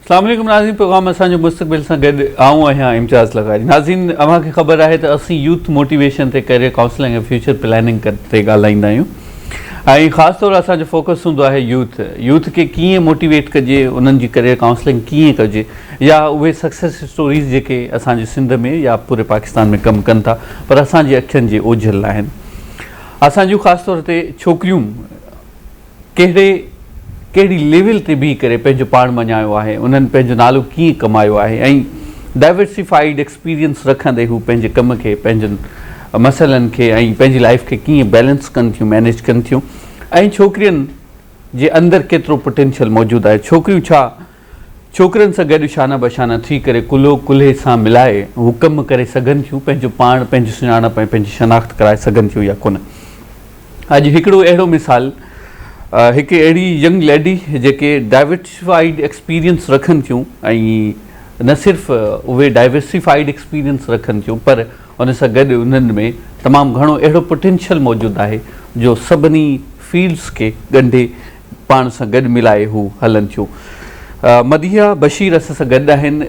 अस्सलाम वालेकुम नाज़रीन, प्रोग्राम असांजो मुस्तक़बिल सां गॾु आऊं आहियां इम्तियाज़ लगारी। नाज़रीन, अव्हांखे ख़बर आहे त असीं यूथ मोटिवेशन ते करियर काउंसलिंग ऐं फ्यूचर प्लानिंग ते ॻाल्हाईंदा आहियूं ऐं ख़ासि तौर असांजो फोकस हूंदो आहे यूथ खे कीअं मोटिवेट कजे, उन्हनि जी करियर काउंसलिंग कीअं कजे, या उहे सक्सेस स्टोरीज़ जेके असांजे सिंध में या पूरे पाकिस्तान में कमु कनि था पर असांजी अखियुनि जे ओझल आहिनि। असांजूं ख़ासि तौर ते छोकिरियूं कहिड़ी लेवल ते बीह करे पंहिंजो पाण मञायो आहे, उन्हनि पंहिंजो नालो कीअं कमायो आहे ऐं डाइवर्सिफाइड एक्सपीरियंस रखंदे हू पंहिंजे कम खे, पंहिंजनि मसइलनि खे ऐं पंहिंजी लाइफ खे कीअं बैलेंस कनि थियूं, मैनेज कनि थियूं, ऐं छोकिरियुनि जे अंदरि केतिरो पोटेंशियल मौजूदु आहे। छोकिरियूं छा छोकिरनि सां गॾु शाना बशाना थी करे कुल्हो कुल्हे सां मिलाए हू कमु करे सघनि थियूं, पंहिंजो पाण, पंहिंजी सुञाणप ऐं पंहिंजी शनाख़्त कराए सघनि थियूं या कोन। अॼु हिकिड़ो अहिड़ो मिसाल, हिकु अहिड़ी यंग लेडी जेके डाइवर्सिफाइड एक्सपीरियंस रखनि थियूं ऐं न सिर्फ़ु उहे डाइवर्सिफाइड एक्सपीरियंस रखनि थियूं पर उन सां गॾु उन्हनि में तमामु घणो अहिड़ो पोटेंशियल मौजूदु आहे जो सभिनी फील्ड्स खे ॻंढे पाण सां गॾु मिलाए हू हलनि थियूं। मदिया बशीर असां सां गॾु आहिनि,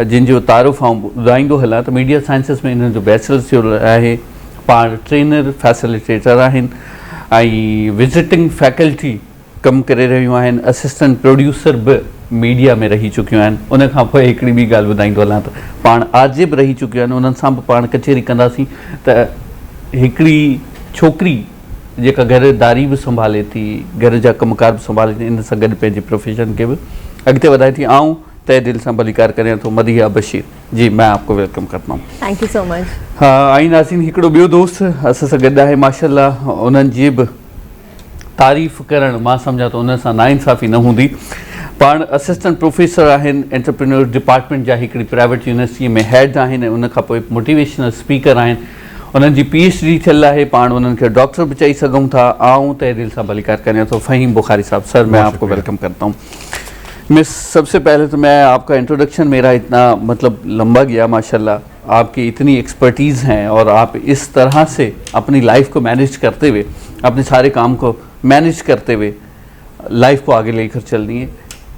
जिन जो तारुफ़ आउं ॿुधाईंदो हलां त मीडिया साइंसिस में इन्हनि जो बैचलर्स जो आहे, पाण ट्रेनर फैसिलिटेटर आहिनि ऐं विज़िटिंग फैकल्टी कमु करे रहियूं आहिनि, असिस्टेंट प्रोड्यूसर बि मीडिया में रही चुकियूं आहिनि। उन खां पोइ हिकिड़ी ॿी ॻाल्हि ॿुधाईंदो हलां त पाण आरजे बि रही चुकियूं आहिनि, उन्हनि सां बि पाण कचहरी कंदासीं त हिकिड़ी छोकिरी जेका घरदारी बि संभाले थी, घर जा कमकार बि संभाले थी, इन सां गॾु पंहिंजे प्रोफेशन खे बि अॻिते वधाए थी। आऊं तय दिल से भलीकार करें तो मदिया बशीर जी, मैं आपको वेलकम करता हूँ। Thank you so much. हाँ, आई नाज़रीन, हिकिड़ो ॿियो दोस्त असां सां गॾु आहे, माशाल्लाह उन्हनि जी बि तारीफ़ करणु मां सम्झां थो उन सां नाइंसाफ़ी न हूंदी। पाण असिस्टेंट प्रोफेसर आहिनि, एंटरप्रेन्योर डिपार्टमेंट जा हिकिड़ी प्राइवेट यूनिवर्सिटी में हेड आहिनि, उन खां पोइ मोटिवेशनल स्पीकर आहिनि, उन्हनि जी PhD थियल आहे, पाण उन्हनि खे डॉक्टर बि चई सघूं था। आऊं तय दिल सां भलीकार करें तो फ़हीम बुखारी साहब, सर मैं आपको वेलकम करता हूँ। मिस, सबसे पहले तो मैं आपका इंट्रोडक्शन मेरा इतना मतलब लंबा गया, माशाल्लाह आपकी इतनी एक्सपर्टीज़ हैं और आप इस तरह से अपनी लाइफ को मैनेज करते हुए, अपने सारे काम को मैनेज करते हुए लाइफ को आगे लेकर चलनी है।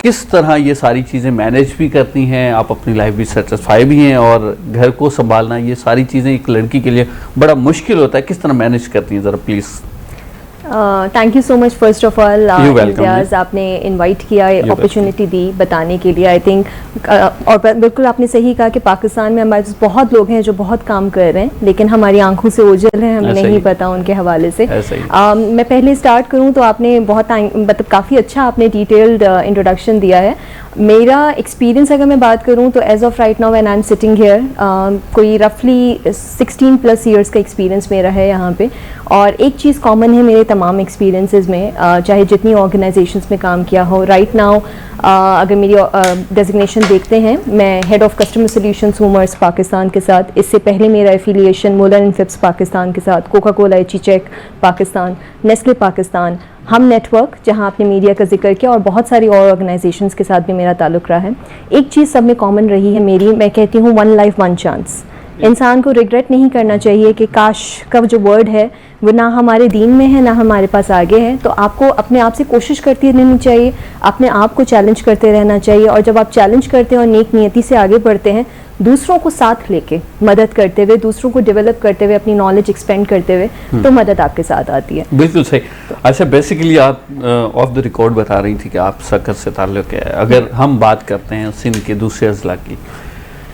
किस तरह ये सारी चीज़ें मैनेज भी करती हैं, आप अपनी लाइफ भी सेटिस्फाई भी हैं और घर को संभालना, ये सारी चीज़ें एक लड़की के लिए बड़ा मुश्किल होता है, किस तरह मैनेज करती हैं ज़रा please. Thank you so much first of all Imtiaz, आपने इनवाइट किया, अपॉर्चुनिटी दी बताने के लिए। आई थिंक और बिल्कुल आपने सही कहा कि पाकिस्तान में हमारे बहुत लोग हैं जो बहुत काम कर रहे हैं, लेकिन हमारी आंखों से ओझल हैं, हमें नहीं पता उनके हवाले से। मैं पहले स्टार्ट करूं तो आपने बहुत मतलब काफ़ी अच्छा आपने डिटेल्ड इंट्रोडक्शन दिया है। मेरा एक्सपीरियंस अगर मैं बात करूं तो as of right now when I am sitting here, कोई रफली 16+ ईयर्स का एक्सपीरियंस मेरा है यहाँ पे। और एक चीज़ कॉमन है मेरे तमाम एक्सपीरियंसेस में, चाहे जितनी ऑर्गेनाइजेशंस में काम किया हो। राइट नाउ अगर मेरी डेजिग्नेशन देखते हैं, मैं हेड ऑफ कस्टमर सॉल्यूशंस हूँ मर्स पाकिस्तान के साथ। इससे पहले मेरा affiliation Muller and Phipps Pakistan के साथ, Coca Cola Icecek Pakistan, Nestle Pakistan, हम नेटवर्क जहां आपने मीडिया का जिक्र किया, और बहुत सारी और ऑर्गेनाइजेशंस के साथ भी मेरा ताल्लुक रहा है। एक चीज़ सब में कॉमन रही है मेरी, मैं कहती हूँ वन लाइफ वन चांस। इंसान को रिग्रेट नहीं करना चाहिए कि काश का जो वर्ड है वो ना हमारे दीन में है ना हमारे पास आगे है। तो आपको अपने आप से कोशिश करती रहनी चाहिए, अपने आप को चैलेंज करते रहना चाहिए, और जब आप चैलेंज करते हैं और नेक नियति से आगे बढ़ते हैं, दूसरों को साथ लेके मदद करते हुए, दूसरों को डेवलप करते हुए, अपनी नॉलेज एक्सपेंड करते हुए, तो मदद आपके साथ आती है। बिल्कुल सही। अच्छा, बेसिकली आप ऑफ द रिकॉर्ड बता रही थी कि आप सक्कर से ताल्लुक़ है। अगर हम बात करते हैं सिंध के दूसरे अजला की,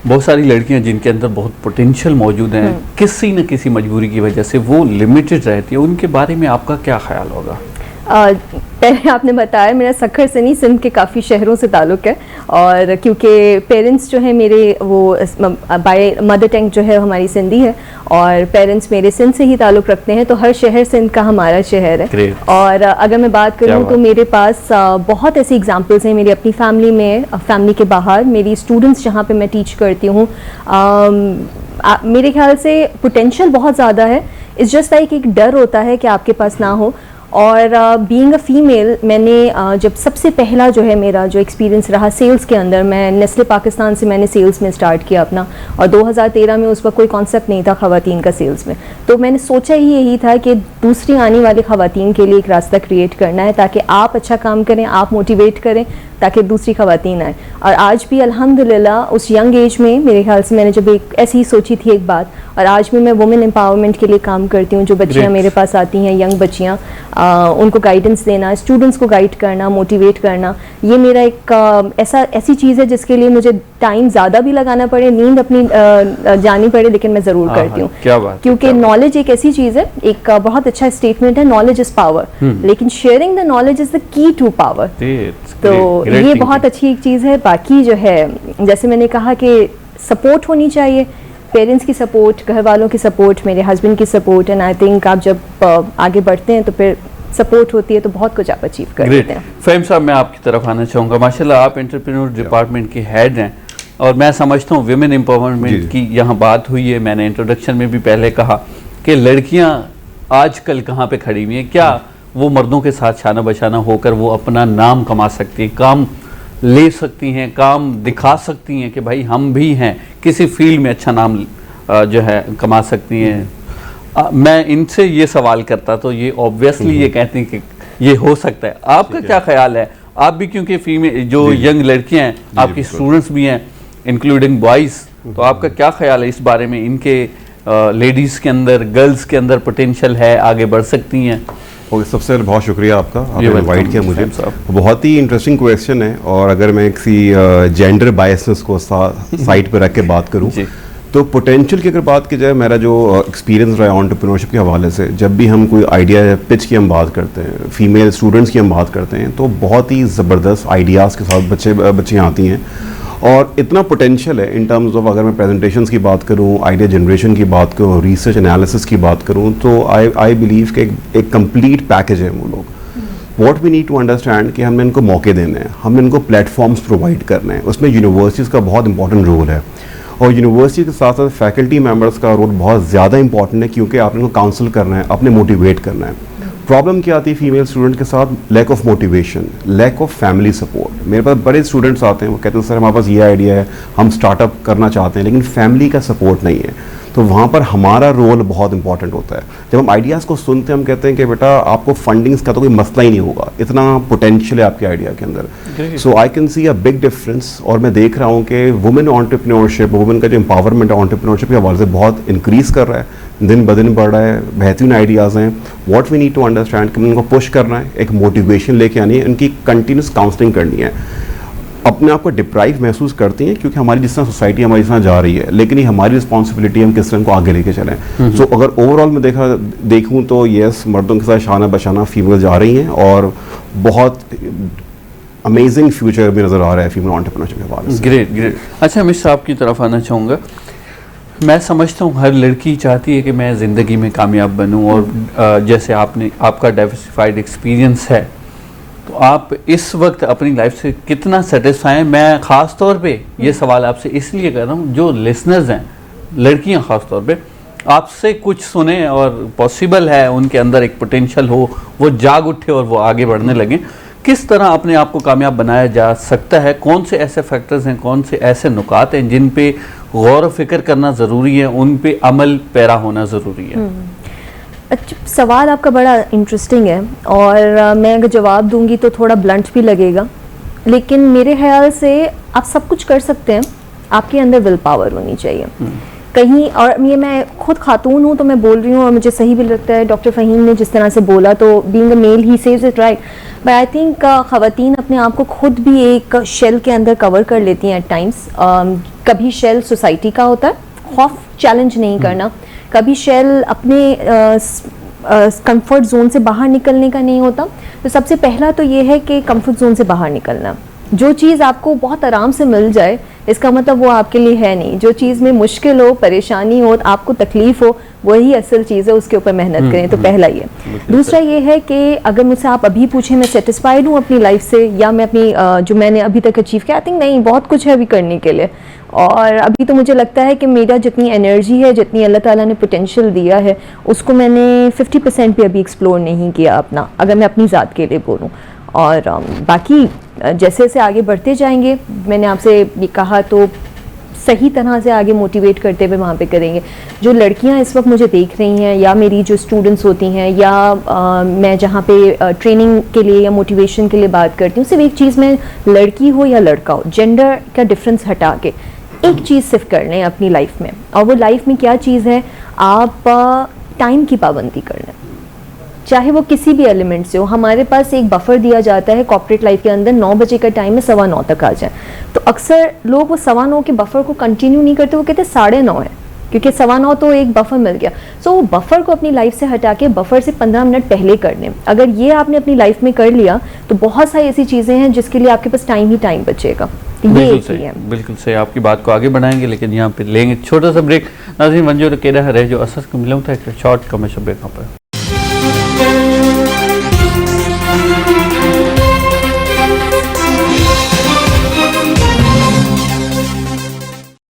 बहुत सारी लड़कियां जिनके अंदर बहुत पोटेंशियल मौजूद हैं, किसी न किसी मजबूरी की वजह से वो लिमिटेड रहती है, उनके बारे में आपका क्या ख्याल होगा? पहले आपने बताया मेरा सक्खर से नहीं, सिंध के काफ़ी शहरों से ताल्लुक़ है, और क्योंकि पेरेंट्स जो है मेरे वो बाय मदर टंग जो है हमारी सिंधी है, और पेरेंट्स मेरे सिंध से ही ताल्लुक़ रखते हैं, तो हर शहर सिंध का हमारा शहर है। Great. और अगर मैं बात करूँ तो मेरे पास बहुत ऐसी एग्जांपल्स हैं मेरी अपनी फैमिली में, फैमिली के बाहर, मेरी स्टूडेंट्स जहाँ पे मैं टीच करती हूँ। मेरे ख्याल से पोटेंशियल बहुत ज़्यादा है, इट्स जस्ट लाइक एक डर होता है कि आपके पास ना हो। और बीइंग अ फीमेल मैंने जब सबसे पहला जो है मेरा जो एक्सपीरियंस रहा सेल्स के अंदर, मैं नेस्ले पाकिस्तान से मैंने सेल्स में स्टार्ट किया अपना, और 2013 में उस वक्त कोई कॉन्सेप्ट नहीं था ख़वातीन का सेल्स में, तो मैंने सोचा ही यही था कि दूसरी आने वाली ख़वातीन के लिए एक रास्ता क्रिएट करना है ताकि आप अच्छा काम करें, आप मोटिवेट करें ताकि दूसरी ख़वातीन आए। और आज भी अल्हम्दुलिल्लाह उस यंग एज में मेरे ख्याल से मैंने जब एक ऐसी ही सोची थी एक बात, और आज भी मैं वुमेन एम्पावरमेंट के लिए काम करती हूँ। जो बच्चियाँ मेरे पास आती हैं, यंग बच्चियाँ, उनको गाइडेंस देना, स्टूडेंट्स को गाइड करना, मोटिवेट करना, ये मेरा एक ऐसी चीज़ है जिसके लिए मुझे टाइम ज़्यादा भी लगाना पड़े, नींद अपनी जानी पड़े, लेकिन मैं ज़रूर करती हूँ। क्या बात, क्योंकि नॉलेज एक ऐसी चीज़ है, एक बहुत अच्छा स्टेटमेंट है, नॉलेज इज़ पावर, लेकिन sharing the knowledge is the key to power. तो ये बहुत अच्छी एक चीज़ है। बाकी जो है जैसे मैंने कहा कि सपोर्ट होनी चाहिए, पेरेंट्स की सपोर्ट, घर वालों की सपोर्ट, मेरे हस्बैंड की सपोर्ट, एंड आई थिंक आप जब आगे बढ़ते हैं तो फिर सपोर्ट होती है तो बहुत कुछ आप अचीव कर लेते हैं। फ़हीम साहब, मैं आपकी तरफ आना चाहूँगा। माशाल्लाह आप एंटरप्रेन्योर डिपार्टमेंट के हेड हैं, और मैं समझता हूँ विमेन एम्पावरमेंट की यहाँ बात हुई है। मैंने इंट्रोडक्शन में भी पहले कहा कि लड़कियाँ आजकल कहाँ पे खड़ी हुई हैं, क्या वो मर्दों के साथ शाना बशाना होकर वो अपना नाम कमा सकती हैं, काम ले सकती हैं, काम दिखा सकती हैं कि भाई हम भी हैं, किसी फील्ड में अच्छा नाम जो है कमा सकती हैं। मैं इनसे ये सवाल करता तो ये ऑब्वियसली ये कहती हैं कि ये हो सकता है। आपका क्या ख्याल है? आप भी क्योंकि फीमेल जो यंग लड़कियां हैं, आपकी स्टूडेंट्स भी हैं इंक्लूडिंग बॉयज़, तो आपका क्या ख्याल है इस बारे में? इनके लेडीज़ के अंदर, गर्ल्स के अंदर पोटेंशियल है, आगे बढ़ सकती हैं? ओके, सबसे पहले बहुत शुक्रिया आपका, आपने इनवाइट किया मुझे। बहुत ही इंटरेस्टिंग क्वेश्चन है, और अगर मैं किसी जेंडर बायसेस को साइड पर रख के बात करूं तो पोटेंशियल की अगर बात की जाए, मेरा जो एक्सपीरियंस रहा है एंटरप्रेन्योरशिप के हवाले से, जब भी हम कोई आइडिया पिच की हम बात करते हैं, फीमेल स्टूडेंट्स की हम बात करते हैं, तो बहुत ही ज़बरदस्त आइडियाज़ के साथ बच्चियाँ आती हैं, और इतना पोटेंशियल है इन टर्म्स ऑफ, अगर मैं प्रेजेंटेशंस की बात करूं, आइडिया जनरेशन की बात करूं, रिसर्च एनालिसिस की बात करूं, तो आई बिलीव कि एक कंप्लीट पैकेज है वो लोग। What we need to understand कि हमें इनको मौके देने हैं, हमें इनको प्लेटफॉर्म्स प्रोवाइड करने हैं। उसमें यूनिवर्सिटीज़ का बहुत इंपॉर्टेंट रोल है, और यूनिवर्सिटी के साथ साथ फैकल्टी मेम्बर्स का रोल बहुत ज़्यादा इंपॉर्टेंट है, क्योंकि आपने इनको काउंसिल करना है, अपने मोटिवेट करना है। प्रॉब्लम क्या आती है फीमेल स्टूडेंट के साथ? Lack of motivation, lack of family support. मेरे पास बड़े स्टूडेंट्स आते हैं, वो कहते हैं सर हमारे पास ये आइडिया है, हम स्टार्टअप करना चाहते हैं, लेकिन फैमिली का सपोर्ट नहीं है। तो वहाँ पर हमारा रोल बहुत इंपॉर्टेंट होता है। जब हम आइडियाज़ को सुनते हैं, हम कहते हैं कि बेटा आपको फंडिंग्स का तो कोई मसला ही नहीं होगा, इतना पोटेंशियल है आपके आइडिया के अंदर। So I can see a big difference, और मैं देख रहा हूँ कि वुमेन एंटरप्रेन्योरशिप, वुमेन का जो एम्पावरमेंट है एंटरप्रेन्योरशिप के हवाले से बहुत इंक्रीज़ कर रहा है, दिन ब दिन बढ़ रहा है, बेहतरीन आइडियाज़ हैं। What we need to understand कि उनको पुश करना है, एक मोटिवेशन लेके आनी है, उनकी कंटिन्यूस काउंसलिंग करनी है। अपने आप को डिप्राइव महसूस करती हैं क्योंकि हमारी जिस तरह सोसाइटी हमारी जिस तरह जा रही है, लेकिन ये हमारी रिस्पॉन्सिबिलिटी है हम किस तरह को आगे लेके चलें। सो अगर ओवरऑल में देखूं तो यस, मर्दों के साथ शाना बशाना फीमेल जा रही हैं, और बहुत अमेजिंग फ्यूचर भी नज़र आ रहा है फीमेल एंटरप्रेन्योरशिप के हवाले से। Great great. अच्छा, मिस साहब की तरफ आना चाहूँगा। मैं समझता हूँ हर लड़की चाहती है कि मैं ज़िंदगी में कामयाब बनूँ, और जैसे आपका डाइवर्सिफाइड एक्सपीरियंस है, तो आप इस वक्त अपनी लाइफ से कितना सेटिस्फाई हैं? मैं ख़ास तौर पे ये सवाल आपसे इसलिए कर रहा हूँ, जो लिसनर्स हैं, लड़कियाँ ख़ास तौर पे, आपसे कुछ सुने और पॉसिबल है उनके अंदर एक पोटेंशियल हो, वो जाग उठे और वो आगे बढ़ने लगें। किस तरह अपने आप को कामयाब बनाया जा सकता है? कौन से ऐसे फैक्टर्स हैं, कौन से ऐसे नुकात हैं जिन पे गौर फिक्र करना ज़रूरी है, उन पे अमल पैरा होना ज़रूरी है? अच्छा, सवाल आपका बड़ा इंटरेस्टिंग है, और मैं अगर जवाब दूंगी तो थोड़ा ब्लंट भी लगेगा, लेकिन मेरे ख्याल से आप सब कुछ कर सकते हैं, आपके अंदर विल पावर होनी चाहिए कहीं। और ये मैं खुद खातून हूँ तो मैं बोल रही हूँ, और मुझे सही भी लगता है डॉक्टर फ़हीम ने जिस तरह से बोला, तो being a male he says it right, but I think ख़वातीन अपने आप को खुद भी एक शेल के अंदर कवर कर लेती हैं एट टाइम्स। कभी शेल सोसाइटी का होता है, खौफ चैलेंज नहीं करना, कभी शेल अपने कंफर्ट जोन से बाहर निकलने का नहीं होता। तो सबसे पहला तो ये है कि कंफर्ट जोन से बाहर निकलना, जो चीज़ आपको बहुत आराम से मिल जाए, इसका मतलब वो आपके लिए है नहीं। जो चीज़ में मुश्किल हो, परेशानी हो, आपको तकलीफ हो, वही असल चीज़ है, उसके ऊपर मेहनत करें। तो पहला ये। दूसरा ये है कि अगर मुझसे आप अभी पूछें मैं सेटिस्फाइड हूँ अपनी लाइफ से, या मैं अपनी जो मैंने अभी तक अचीव किया, आई थिंक नहीं, बहुत कुछ है अभी करने के लिए। और अभी तो मुझे लगता है कि मेरा जितनी एनर्जी है, जितनी अल्लाह ताला ने पोटेंशियल दिया है, उसको मैंने 50% भी अभी एक्सप्लोर नहीं किया अपना, अगर मैं अपनी ज़ात के लिए बोलूँ। और बाकी जैसे जैसे आगे बढ़ते जाएंगे, मैंने आपसे ये कहा तो सही तरह से आगे मोटिवेट करते हुए वहाँ पे करेंगे। जो लड़कियाँ इस वक्त मुझे देख रही हैं, या मेरी जो स्टूडेंट्स होती हैं, या मैं जहाँ पे ट्रेनिंग के लिए या मोटिवेशन के लिए बात करती हूँ, सिर्फ एक चीज़ में, लड़की हो या लड़का हो, जेंडर का डिफरेंस हटा के एक चीज़ सिर्फ कर लें अपनी लाइफ में। और वो लाइफ में क्या चीज़ है, आप टाइम की पाबंदी कर लें, चाहे वो किसी भी एलिमेंट से हो। हमारे पास एक बफर दिया जाता है कॉर्पोरेट लाइफ के अंदर, 9 बजे का टाइम है, 9:15 तक आ जाए। तो अक्सर लोग वो 9:15 के बफर को कंटिन्यू नहीं करते, वो कहते 9:30 है, क्योंकि 9:15 तो एक बफर मिल गया। सो वो बफर को अपनी लाइफ से हटा के बफर से 15 मिनट पहले कर लें। अगर ये आपने अपनी लाइफ में कर लिया तो बहुत सारी ऐसी चीज़ें हैं जिसके लिए आपके पास टाइम ही टाइम बचेगा। बिल्कुल सही, बिल्कुल सही। आपकी बात को आगे बढ़ाएंगे, लेकिन यहाँ पे लेंगे छोटा सा ब्रेक। नाज़रीन मंजूर केड़ा रहे जो असस को मिलूँ था एक शॉर्ट कमर्शियल ब्रेक पर।